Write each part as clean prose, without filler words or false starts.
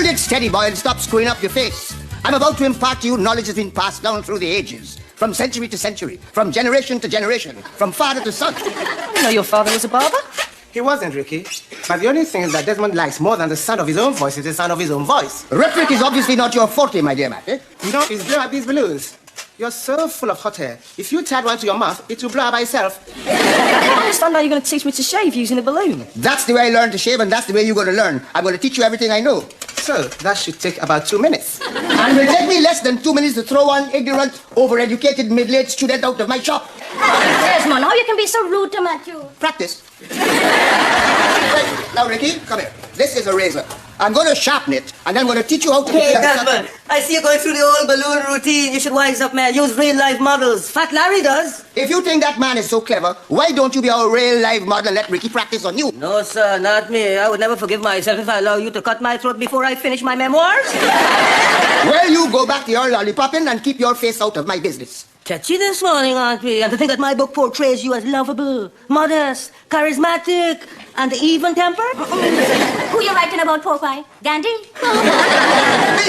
Hold it steady, boy, and stop screwing up your face. I'm about to impart to you knowledge that's been passed down through the ages, from century to century, from generation to generation, from father to son. I didn't know your father was a barber. He wasn't, Ricky. But the only thing is that Desmond likes more than the sound of his own voice is the sound of his own voice. Rhetoric is obviously not your forte, my dear Matt, eh? You know, it's blow up these balloons. You're so full of hot air. If you tied one to your mouth, it will blow up by itself. I don't understand how you're going to teach me to shave using a balloon. That's the way I learned to shave, and that's the way you're going to learn. I'm going to teach you everything I know. So, that should take about 2 minutes. And it will take me less than 2 minutes to throw one ignorant, overeducated, middle-aged student out of my shop. Desmond, how you can be so rude to Matthew? Practice. Right, now, Ricky, come here. This is a razor. I'm going to sharpen it, and then I'm going to teach you how to... Hey, Desmond, I see you going through the old balloon routine. You should wise up, man. Use real-life models. Fat Larry does. If you think that man is so clever, why don't you be our real-life model and let Ricky practice on you? No, sir, not me. I would never forgive myself if I allow you to cut my throat before I finish my memoirs. Well, you go back to your lollipopping and keep your face out of my business. Touchy this morning, aren't we? And to think that my book portrays you as lovable, modest, charismatic, and even-tempered? Who you writing about, Popeye? Gandhi?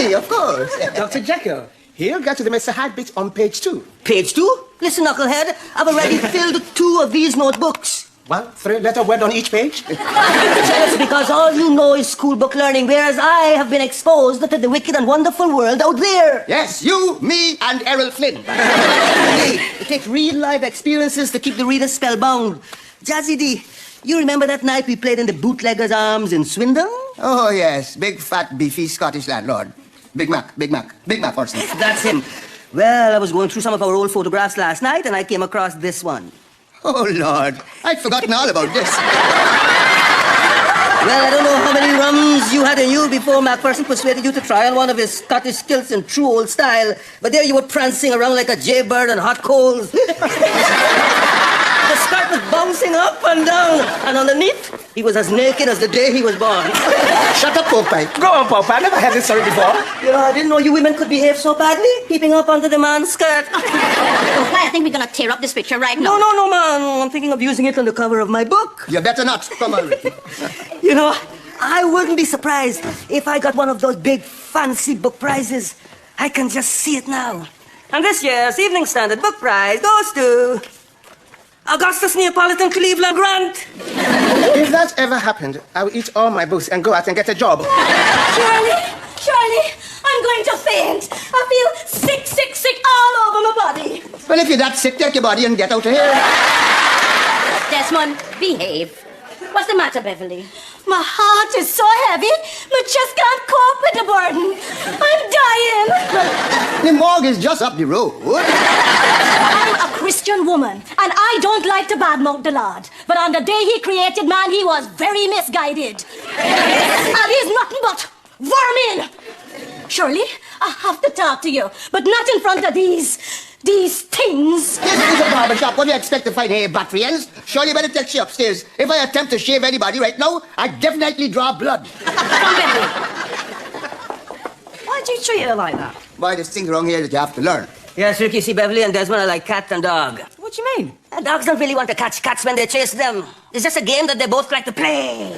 Me, of course. Dr. Jekyll, he'll get to the Mr. Hyde bit on page 2. Page 2? Listen, knucklehead, I've already filled 2 of these notebooks. 1 3-letter word on each page. Just because all you know is school book learning, whereas I have been exposed to the wicked and wonderful world out there. Yes, you, me, and Errol Flynn. It takes real life experiences to keep the reader spellbound. Jazzy D, you remember that night we played in the Bootlegger's Arms in Swindon? Oh, yes. Big, fat, beefy Scottish landlord. Big Mac, Orson. That's him. Well, I was going through some of our old photographs last night and I came across this one. Oh, Lord. I'd forgotten all about this. Well, I don't know how many rums you had in you before Macpherson persuaded you to try on one of his Scottish kilts in true old style, but there you were prancing around like a jaybird on hot coals. The skirt was bouncing up and down, and underneath, he was as naked as the day he was born. Shut up, Popeye. Go on, Papa. I never heard this story before. I didn't know you women could behave so badly, keeping up under the man's skirt. Popeye, I think we're gonna tear up this picture right now. No, man. I'm thinking of using it on the cover of my book. You better not. Come on, Ricky. I wouldn't be surprised if I got one of those big fancy book prizes. I can just see it now. And this year's Evening Standard book prize goes to Augustus Neapolitan Cleveland Grant. If that ever happened, I would eat all my books and go out and get a job. Charlie, I'm going to faint. I feel sick all over my body. Well, if you're that sick, take your body and get out of here. Desmond, behave. What's the matter, Beverly? My heart is so heavy, my chest can't cope with the burden. I'm dying. The morgue is just up the road. I'm a Christian woman, and I don't like to badmouth the Lord. But on the day he created man, he was very misguided. And he's nothing but vermin. Shirley, I have to talk to you, but not in front of these things. This is a barbershop. What do you expect to find here, Batrians? Surely you better take you upstairs. If I attempt to shave anybody right now, I definitely draw blood. Why'd you treat her like that? Why, there's things wrong here that you have to learn. Yes, Ricky, see, Beverly and Desmond are like cat and dog. What do you mean? Dogs don't really want to catch cats when they chase them. It's just a game that they both like to play.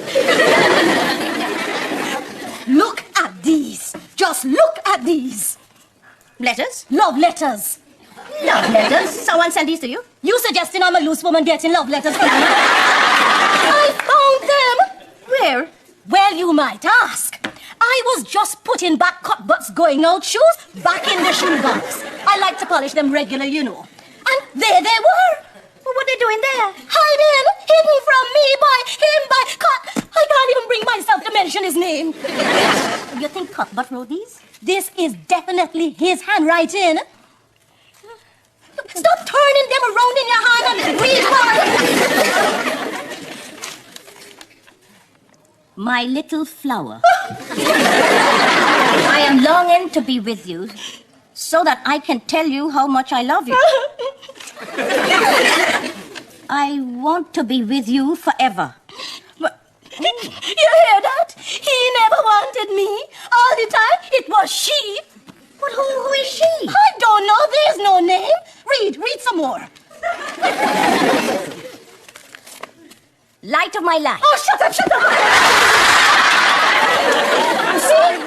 Look at these. Just look at these. Letters? Love letters. Love letters? Someone sent these to you? You suggesting I'm a loose woman getting love letters from me? I found them. Where? Well, you might ask. I was just putting back cut butts going out shoes back in the shoebox. I like to polish them regular, you know. And there they were. Well, what are they doing there? Hiding, hidden from me by Cut. I can't even bring myself to mention his name. You think Cuthbert wrote these? This is definitely his handwriting. Stop turning them around in your hand and read one. My little flower. I am longing to be with you so that I can tell you how much I love you. I want to be with you forever. But, you hear that? He never wanted me. All the time, it was she. But who is she? I don't know. There's no name. Read some more. Light of my life. Oh, shut up.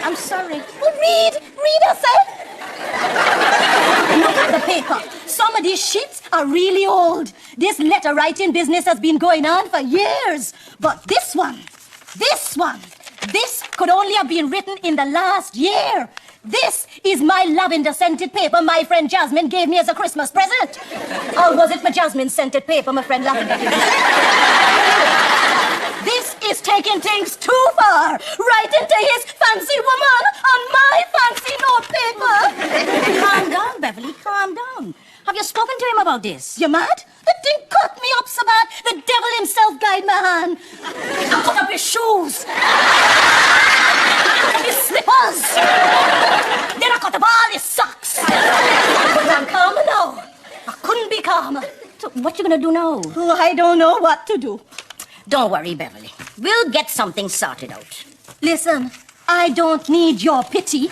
I'm sorry. Well, read, I said. Look at the paper. Some of these sheets are really old. This letter writing business has been going on for years. But this could only have been written in the last year. This is my lavender-scented paper my friend Jasmine gave me as a Christmas present. Or was it my Jasmine-scented paper my friend Lavender gave me? This is taking things too far. Right into his fancy woman on my fancy notepaper. Calm down, Beverly, calm down. Have you spoken to him about this? You mad? The thing cut me up so bad, the devil himself guide my hand. I cut up his shoes. I cut up his slippers. Then I cut up all his socks. But I'm calmer now. I couldn't be calmer. So what you gonna do now? Oh, I don't know what to do. Don't worry, Beverly. We'll get something sorted out. Listen, I don't need your pity.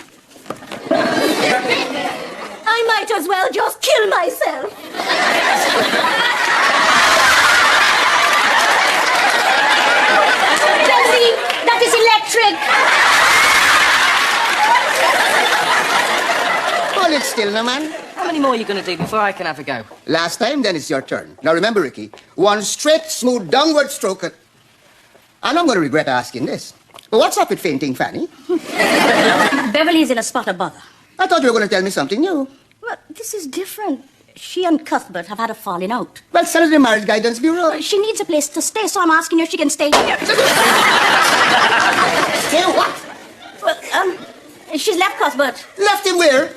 I might as well just kill myself. Beverly, that is electric. Hold it still, no, man. How many more are you going to do before I can have a go? Last time, then it's your turn. Now remember, Ricky, one straight, smooth, downward stroke. And I'm going to regret asking this. But what's up with fainting, Fanny? Beverly's in a spot of bother. I thought you were going to tell me something new. Well, this is different. She and Cuthbert have had a falling out. Well, send her to the Marriage Guidance Bureau. She needs a place to stay, so I'm asking her if she can stay here. Stay what? Well, she's left Cuthbert. Left him where?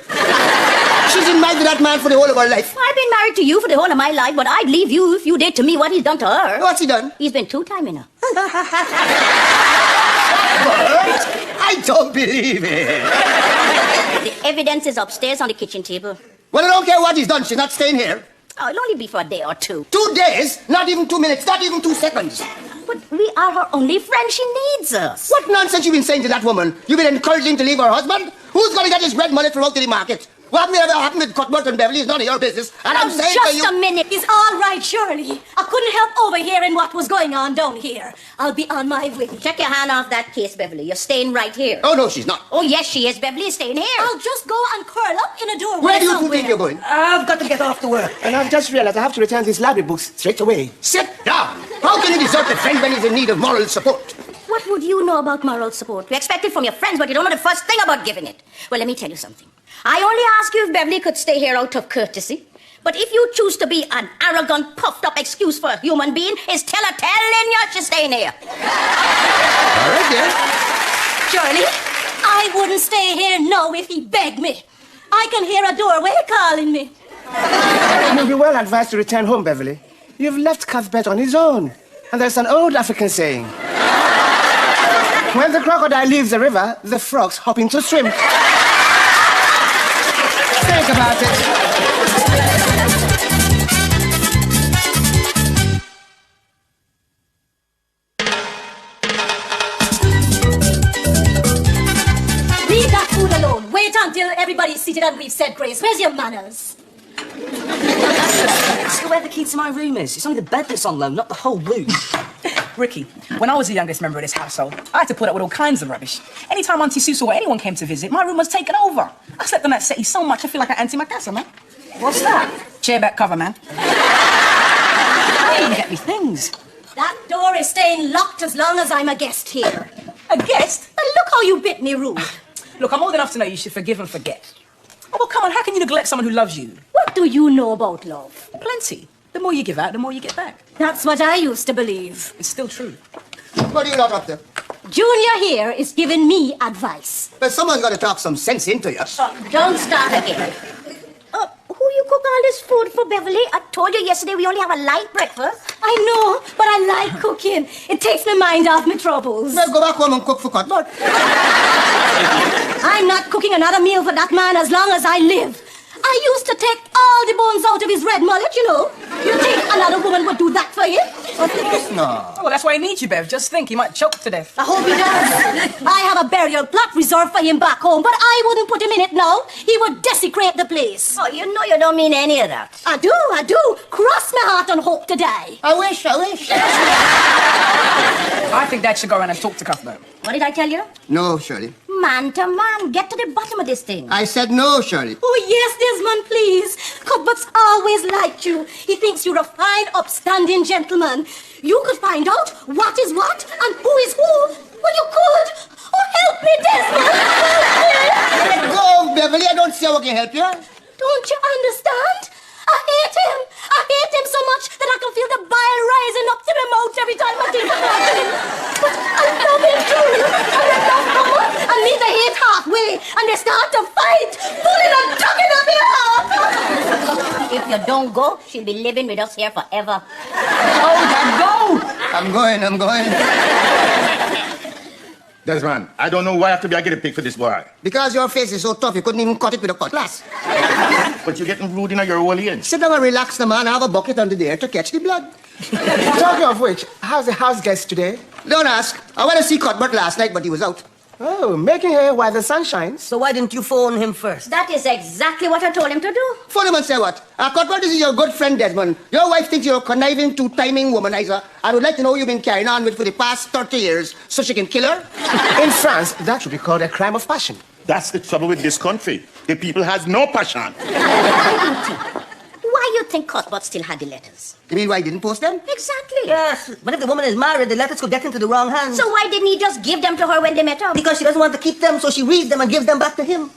She's been married to that man for the whole of her life. I've been married to you for the whole of my life, but I'd leave you if you did to me what he's done to her. What's he done? He's been two-timing her. I don't believe it. The evidence is upstairs on the kitchen table. Well, I don't care what he's done. She's not staying here. Oh, it'll only be for a day or two. 2 days, not even 2 minutes, not even 2 seconds. But we are her only friend. She needs us. What nonsense you been saying to that woman? You've been encouraging to leave her husband? Who's going to get his red money from out to the market? What may ever happen with Cuthbert and Beverly is none of your business. And I'm saying to you... Just a minute. It's all right, Shirley. I couldn't help overhearing what was going on down here. I'll be on my way. Take your hand off that case, Beverly. You're staying right here. Oh, no, she's not. Oh, yes, she is. Beverly is staying here. I'll just go and curl up in a doorway. Where do you think you're going? I've got to get off to work. And I've just realized I have to return these library books straight away. Sit down. How can you desert a friend when he's in need of moral support? What would you know about moral support? You expect it from your friends, but you don't know the first thing about giving it. Well, let me tell you something. I only ask you if Beverly could stay here out of courtesy. But if you choose to be an arrogant, puffed-up excuse for a human being, is telling you she's staying here. All right, dear. Shirley, I wouldn't stay here now if he begged me. I can hear a doorway calling me. You'll be well advised to return home, Beverly. You've left Cuthbert on his own. And there's an old African saying. When the crocodile leaves the river, the frogs hop in to swim. Think about it. Leave that food alone. Wait until everybody's seated and we've said grace. Where's your manners? Ask her where the key to my room is. It's only the bed that's on loan, not the whole room. Ricky, when I was the youngest member of this household, I had to put up with all kinds of rubbish. Anytime Auntie Susan or anyone came to visit, my room was taken over. I slept on that settee so much I feel like an antimacassar, man. What's that? Chairback cover, man. I didn't get me things. That door is staying locked as long as I'm a guest here. A guest? And look how you bit me rude. Look, I'm old enough to know you should forgive and forget. Oh, well, come on, how can you neglect someone who loves you? What do you know about love? Plenty. The more you give out, the more you get back. That's what I used to believe. It's still true. What are you lot up to? Junior here is giving me advice. Well, someone's got to talk some sense into you. Don't start again. Who you cook all this food for, Beverly? I told you yesterday we only have a light breakfast. I know, but I like cooking. It takes my mind off my troubles. Well, go back home and cook for Cuthbert. I'm not cooking another meal for that man as long as I live. I used to take all the bones out of his red mullet, you know. You think another woman would do that for you? Of course not. Oh, well, that's why he needs you, Bev. Just think, he might choke to death. I hope he does. I have a burial plot reserved for him back home, but I wouldn't put him in it now. He would desecrate the place. Oh, you know you don't mean any of that. I do. Cross my heart and hope to die. I wish. I think Dad should go around and talk to Cuthbert. What did I tell you? No, Shirley. man to man. Get to the bottom of this thing. I said no, Shirley. Oh, yes, Desmond, please. Cuthbert's always liked you. He thinks you're a fine, upstanding gentleman. You could find out what is what and who is who. Well, you could. Oh, help me, Desmond. Let go, Beverly. I don't see how I can help you. Don't you understand? I hate him. I hate him so much that I can feel the bile rising up to my mouth every time I think about him. But I love him too. And I love Mama. And meet the hate halfway. And they start to fight, pulling and tugging at me half. If you don't go, she'll be living with us here forever. Oh, then go! I'm going. Desmond, I don't know why I have to be a guinea pig for this boy. Because your face is so tough, you couldn't even cut it with a cutlass. But you're getting rude in your old age. Sit down and relax, the man. I have a bucket under there to catch the blood. Talking of which, how's the house guest today? Don't ask. I went to see Cuthbert last night, but he was out. Oh, making hay while the sun shines. So why didn't you phone him first? That is exactly what I told him to do. Phone him and say what? Cuthbert, this is your good friend Desmond. Your wife thinks you're a conniving, two-timing womanizer. I would like to know who you've been carrying on with for the past 30 years so she can kill her. In France, that would be called a crime of passion. That's the trouble with this country. The people has no passion. Why you think Cuthbert still had the letters? You mean why he didn't post them? Exactly. Yes, but if the woman is married, the letters could get into the wrong hands. So why didn't he just give them to her when they met up? Because she doesn't want to keep them, so she reads them and gives them back to him.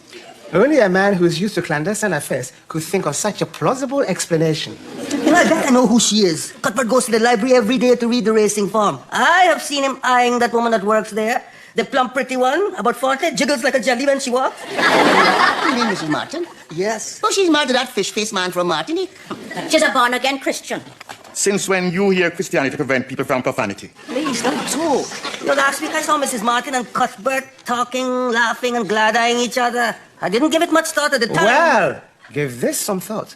Only a man who's used to clandestine affairs could think of such a plausible explanation. You know, I bet I know who she is. Cuthbert goes to the library every day to read the racing form. I have seen him eyeing that woman that works there. The plump, pretty one, about 40, jiggles like a jelly when she walks. You mean Mrs. Martin? Yes. Oh, she's married to that fish-faced man from Martinique. She's a born-again Christian. Since when you hear Christianity to prevent people from profanity? Please, don't talk. You know, last week I saw Mrs. Martin and Cuthbert talking, laughing, and glad-eyeing each other. I didn't give it much thought at the time. Well, give this some thought.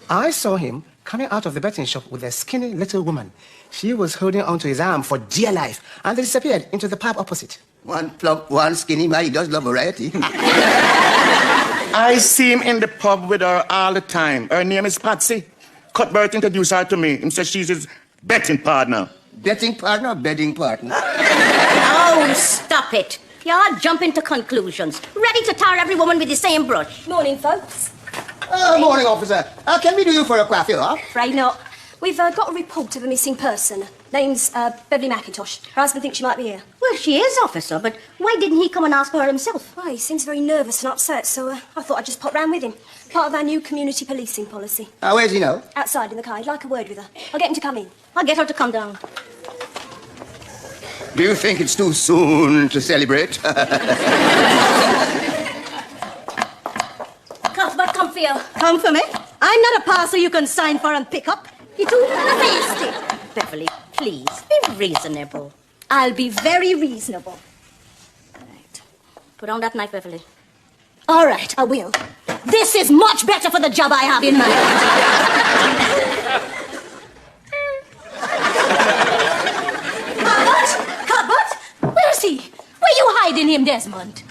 I saw him coming out of the betting shop with a skinny little woman. She was holding onto his arm for dear life, and they disappeared into the pub opposite. One plump, one skinny man. He does love variety. I see him in the pub with her all the time. Her name is Patsy. Cuthbert introduced her to me and said she's his betting partner. Betting partner or bedding partner? Oh, stop it. You're jumping to conclusions. Ready to tar every woman with the same brush. Morning, folks. Morning, officer. Can we do you for a coiffure? Right, no. We've got a report of a missing person. Name's Beverly McIntosh. Her husband thinks she might be here. Well, she is, officer, but why didn't he come and ask for her himself? Well, he seems very nervous and upset, so I thought I'd just pop round with him. Part of our new community policing policy. Where's he now? Outside in the car. I'd like a word with her. I'll get him to come in. I'll get her to come down. Do you think it's too soon to celebrate? Cuthbert, come for you. Come for me? I'm not a parcel you can sign for and pick up. You're too hasty. Beverly, please, be reasonable. I'll be very reasonable. Right. Put on that knife, Beverly. All right, I will. This is much better for the job I have in mind. Cuthbert? Where's he? Where you hiding him, Desmond?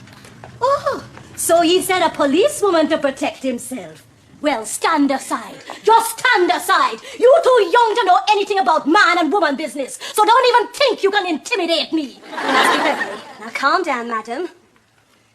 Oh, so he said a policewoman to protect himself. Well, stand aside. Just stand aside. You're too young to know anything about man and woman business, so don't even think you can intimidate me. Now, calm down, madam.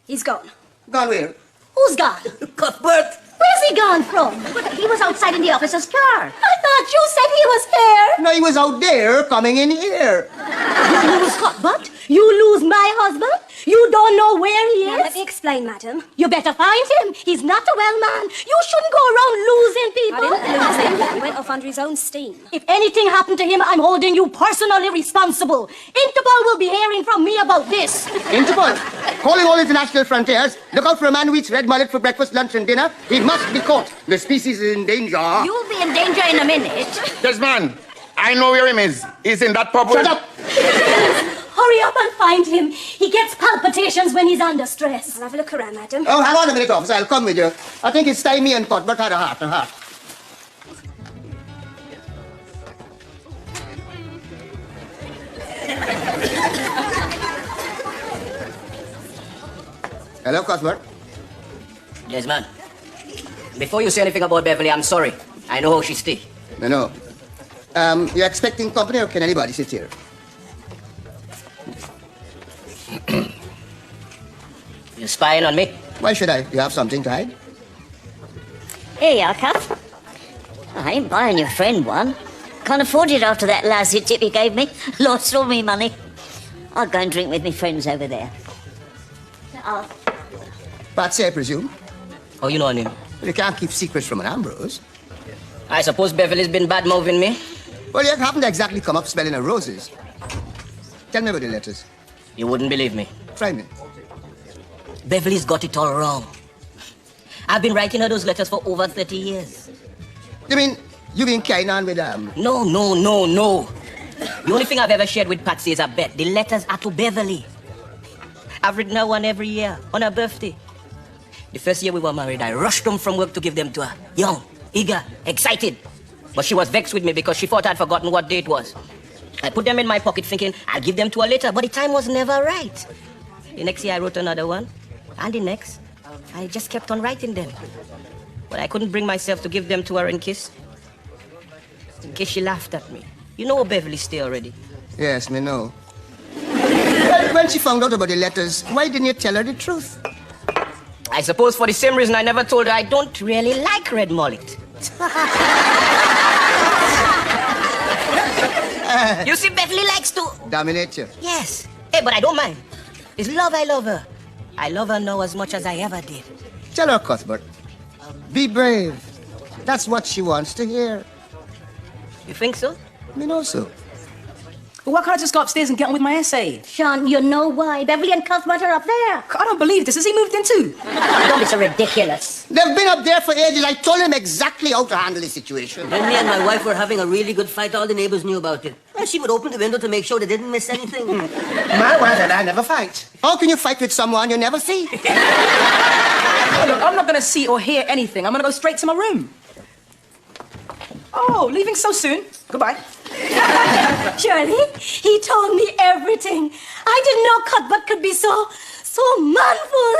He's gone. Gone where? Who's gone? Cuthbert! Where's he gone from? But he was outside in the officer's car. I thought you said he was here. No, he was out there, coming in here. You lose Cuthbert? You lose my husband? You don't know where he is? Now, let me explain, madam. You better find him. He's not a well man. You shouldn't go around losing people. I didn't lose him. He went off under his own steam. If anything happened to him, I'm holding you personally responsible. Interpol will be hearing from me about this. Interpol, calling all international frontiers. Look out for a man who eats red mullet for breakfast, lunch, and dinner. He must be caught. The species is in danger. You'll be in danger in a minute. Desmond, I know where him is. He's in that pub. Shut up. Hurry up and find him. He gets palpitations when he's under stress. I'll have a look around, madam. Oh, hang on a minute, officer. I'll come with you. I think it's time me and Cuthbert had a heart-to-heart. Hello, Cuthbert. Desmond, before you say anything about Beverly, I'm sorry. I know how she stay. No. You're expecting company or can anybody sit here? You spying on me? Why should I? You have something to hide? Here you are, Cuff. I ain't buying your friend one. Can't afford it after that lousy tip you gave me. Lost all me money. I'll go and drink with me friends over there. Oh. Patsy, I presume. Oh, you know her name? You can't keep secrets from an Ambrose. I suppose Beverly's been bad-mouthing me. Well, you haven't exactly come up smelling of roses. Tell me about the letters. You wouldn't believe me. Try me. Beverly's got it all wrong. I've been writing her those letters for over 30 years. You mean you've been carrying on with No. The only thing I've ever shared with Patsy is a bet. The letters are to Beverly. I've written her one every year on her birthday. The first year we were married, I rushed home from work to give them to her. Young, eager, excited. But she was vexed with me because she thought I'd forgotten what day it was. I put them in my pocket thinking I'll give them to her later, but the time was never right. The next year I wrote another one, and the next. I just kept on writing them. But I couldn't bring myself to give them to her in case she laughed at me. You know Beverly stay already. Yes, me know. Well, when she found out about the letters, why didn't you tell her the truth? I suppose for the same reason I never told her I don't really like red mullet. You see, Beverly likes to dominate you. Yes. Hey, but I don't mind. It's love I love her. I love her now as much as I ever did. Tell her, Cuthbert. Be brave. That's what she wants to hear. You think so? Me know so. But why can't I just go upstairs and get on with my essay? Sean, you know why. Beverly and Cuthbert are up there. I don't believe this. Has he moved in too? Don't be so ridiculous. They've been up there for ages. I told them exactly how to handle the situation. When me and my wife were having a really good fight, all the neighbors knew about it. And she would open the window to make sure they didn't miss anything. My wife and I never fight. How can you fight with someone you never see? Look, I'm not going to see or hear anything. I'm going to go straight to my room. Oh, leaving so soon? Goodbye. Shirley, he told me everything. I didn't know Cuthbert could be so manful.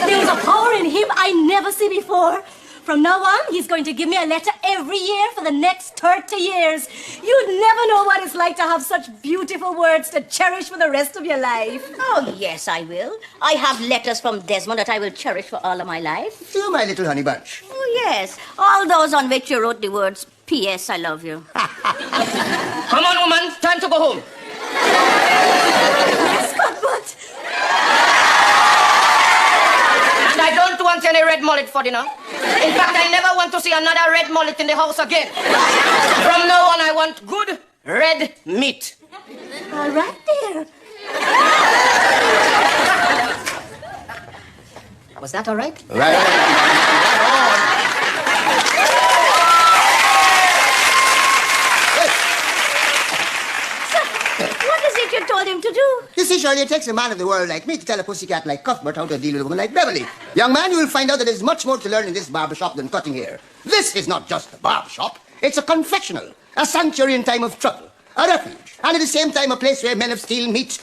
There was a power in him I never see before. From now on, he's going to give me a letter every year for the next 30 years. You'd never know what it's like to have such beautiful words to cherish for the rest of your life. Oh, yes, I will. I have letters from Desmond that I will cherish for all of my life. You, my little honey bunch. Oh, yes. All those on which you wrote the words, P.S. I love you. Come on, woman. Time to go home. Yes, Cuthbert. And I don't want any red mullet for dinner. In fact, I never want to see another red mullet in the house again. From now on, I want good red meat. All right, dear. Was that all right? What is it you told him to do? You see, Shirley, it takes a man of the world like me to tell a pussycat like Cuthbert how to deal with a woman like Beverly. Young man, you will find out that there's much more to learn in this barbershop than cutting hair. This is not just a barbershop. It's a confessional, a sanctuary in time of trouble, a refuge, and at the same time a place where men of steel meet